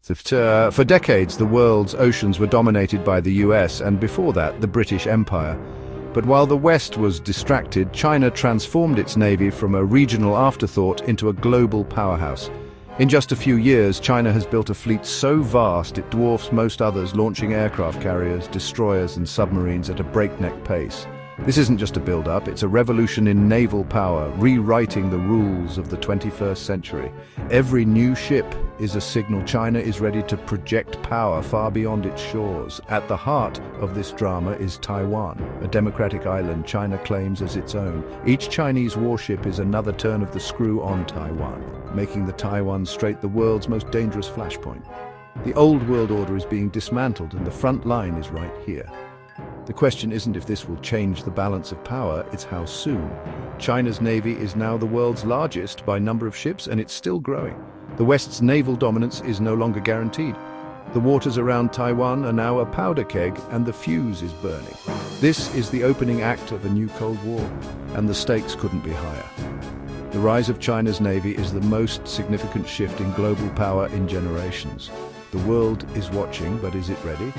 For decades, the world's oceans were dominated by the US and before that, the British Empire. But while the West was distracted, China transformed its navy from a regional afterthought into a global powerhouse. In just a few years, China has built a fleet so vast it dwarfs most others, launching aircraft carriers, destroyers and submarines at a breakneck pace. This isn't just a build-up, it's a revolution in naval power, rewriting the rules of the 21st century. Every new ship is a signal China is ready to project power far beyond its shores. At the heart of this drama is Taiwan, a democratic island China claims as its own. Each Chinese warship is another turn of the screw on Taiwan, making the Taiwan Strait the world's most dangerous flashpoint. The old world order is being dismantled and the front line is right here. The question isn't if this will change the balance of power, it's how soon. China's navy is now the world's largest by number of ships, and it's still growing. The West's naval dominance is no longer guaranteed. The waters around Taiwan are now a powder keg, and the fuse is burning. This is the opening act of a new Cold War, and the stakes couldn't be higher. The rise of China's navy is the most significant shift in global power in generations. The world is watching, but is it ready?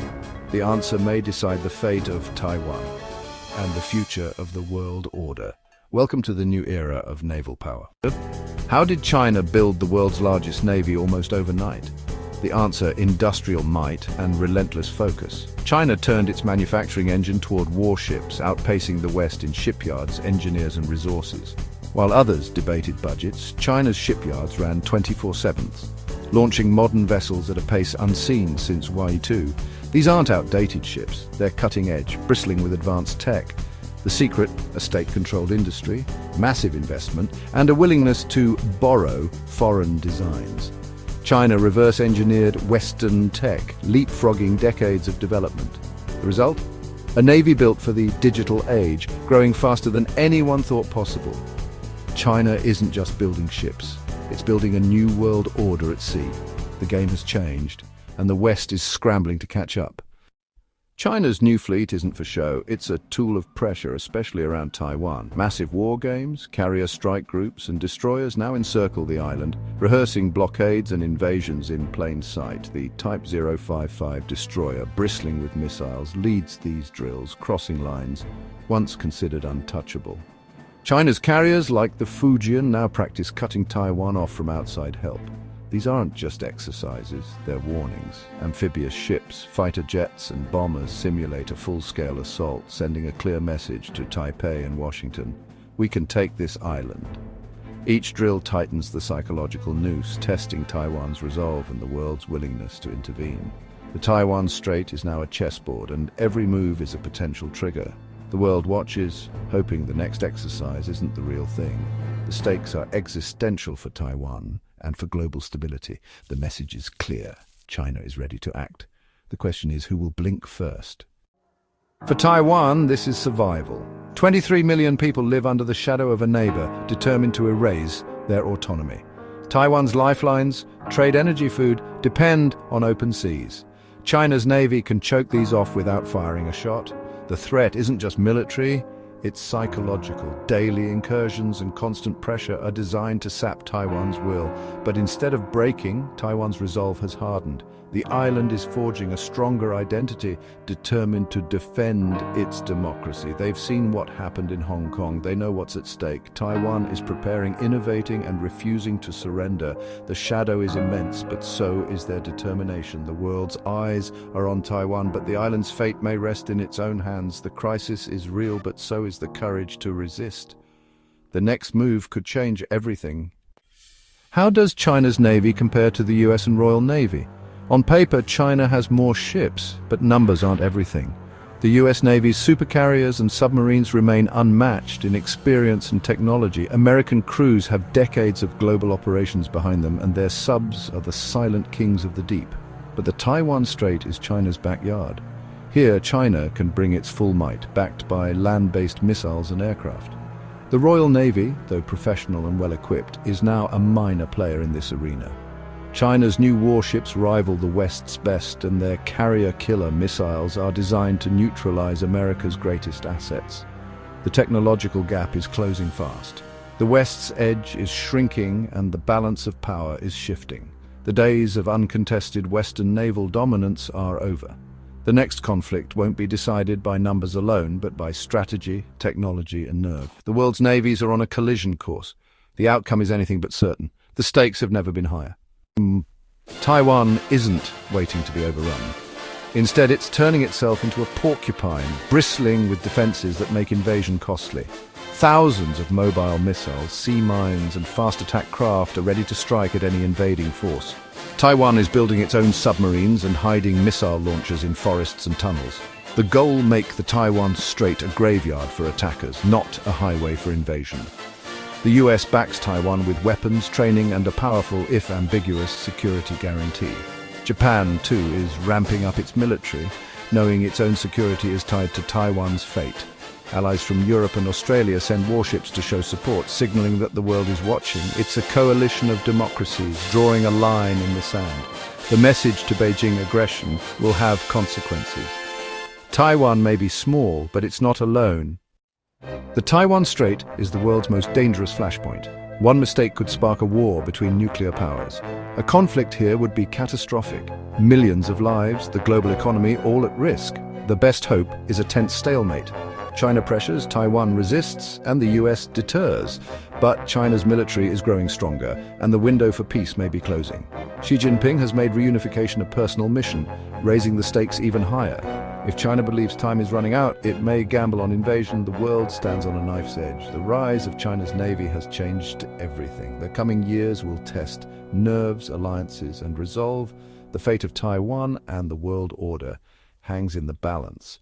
The answer may decide the fate of Taiwan and the future of the world order. Welcome to the new era of naval power. How did China build the world's largest navy almost overnight? The answer: industrial might and relentless focus. China turned its manufacturing engine toward warships, outpacing the West in shipyards, engineers and resources. While others debated budgets, China's shipyards ran 24/7, launching modern vessels at a pace unseen since Y2. These aren't outdated ships, they're cutting edge, bristling with advanced tech. The secret: a state-controlled industry, massive investment, and a willingness to borrow foreign designs. China reverse-engineered Western tech, leapfrogging decades of development. The result? A navy built for the digital age, growing faster than anyone thought possible. China isn't just building ships, it's building a new world order at sea. The game has changed, and the West is scrambling to catch up. China's new fleet isn't for show, it's a tool of pressure, especially around Taiwan. Massive war games, carrier strike groups, and destroyers now encircle the island, rehearsing blockades and invasions in plain sight. The Type 055 destroyer, bristling with missiles, leads these drills, crossing lines once considered untouchable. China's carriers, like the Fujian, now practice cutting Taiwan off from outside help. These aren't just exercises, they're warnings. Amphibious ships, fighter jets and bombers simulate a full-scale assault, sending a clear message to Taipei and Washington: we can take this island. Each drill tightens the psychological noose, testing Taiwan's resolve and the world's willingness to intervene. The Taiwan Strait is now a chessboard, and every move is a potential trigger. The world watches, hoping the next exercise isn't the real thing. The stakes are existential for Taiwan and for global stability. The message is clear: China is ready to act. The question is, who will blink first? For Taiwan, this is survival. 23 million people live under the shadow of a neighbor determined to erase their autonomy. Taiwan's lifelines, trade, energy, food, depend on open seas. China's navy can choke these off without firing a shot. The threat isn't just military, it's psychological. Daily incursions and constant pressure are designed to sap Taiwan's will. But instead of breaking, Taiwan's resolve has hardened. The island is forging a stronger identity, determined to defend its democracy. They've seen what happened in Hong Kong. They know what's at stake. Taiwan is preparing, innovating, and refusing to surrender. The shadow is immense, but so is their determination. The world's eyes are on Taiwan, but the island's fate may rest in its own hands. The crisis is real, but so is the courage to resist. The next move could change everything. How does China's navy compare to the US and Royal Navy? On paper, China has more ships, but numbers aren't everything. The US Navy's supercarriers and submarines remain unmatched in experience and technology. American crews have decades of global operations behind them, and their subs are the silent kings of the deep. But the Taiwan Strait is China's backyard. Here, China can bring its full might, backed by land-based missiles and aircraft. The Royal Navy, though professional and well-equipped, is now a minor player in this arena. China's new warships rival the West's best, and their carrier-killer missiles are designed to neutralize America's greatest assets. The technological gap is closing fast. The West's edge is shrinking, and the balance of power is shifting. The days of uncontested Western naval dominance are over. The next conflict won't be decided by numbers alone, but by strategy, technology, and nerve. The world's navies are on a collision course. The outcome is anything but certain. The stakes have never been higher. Taiwan isn't waiting to be overrun. Instead, it's turning itself into a porcupine, bristling with defenses that make invasion costly. Thousands of mobile missiles, sea mines, and fast attack craft are ready to strike at any invading force. Taiwan is building its own submarines and hiding missile launchers in forests and tunnels. The goal: make the Taiwan Strait a graveyard for attackers, not a highway for invasion. The US backs Taiwan with weapons, training, and a powerful, if ambiguous, security guarantee. Japan, too, is ramping up its military, knowing its own security is tied to Taiwan's fate. Allies from Europe and Australia send warships to show support, signaling that the world is watching. It's a coalition of democracies, drawing a line in the sand. The message to Beijing aggression will have consequences. Taiwan may be small, but it's not alone. The Taiwan Strait is the world's most dangerous flashpoint. One mistake could spark a war between nuclear powers. A conflict here would be catastrophic. Millions of lives, the global economy, all at risk. The best hope is a tense stalemate. China pressures, Taiwan resists, and the US deters. But China's military is growing stronger, and the window for peace may be closing. Xi Jinping has made reunification a personal mission, raising the stakes even higher. If China believes time is running out, it may gamble on invasion. The world stands on a knife's edge. The rise of China's navy has changed everything. The coming years will test nerves, alliances, and resolve. The fate of Taiwan and the world order hangs in the balance.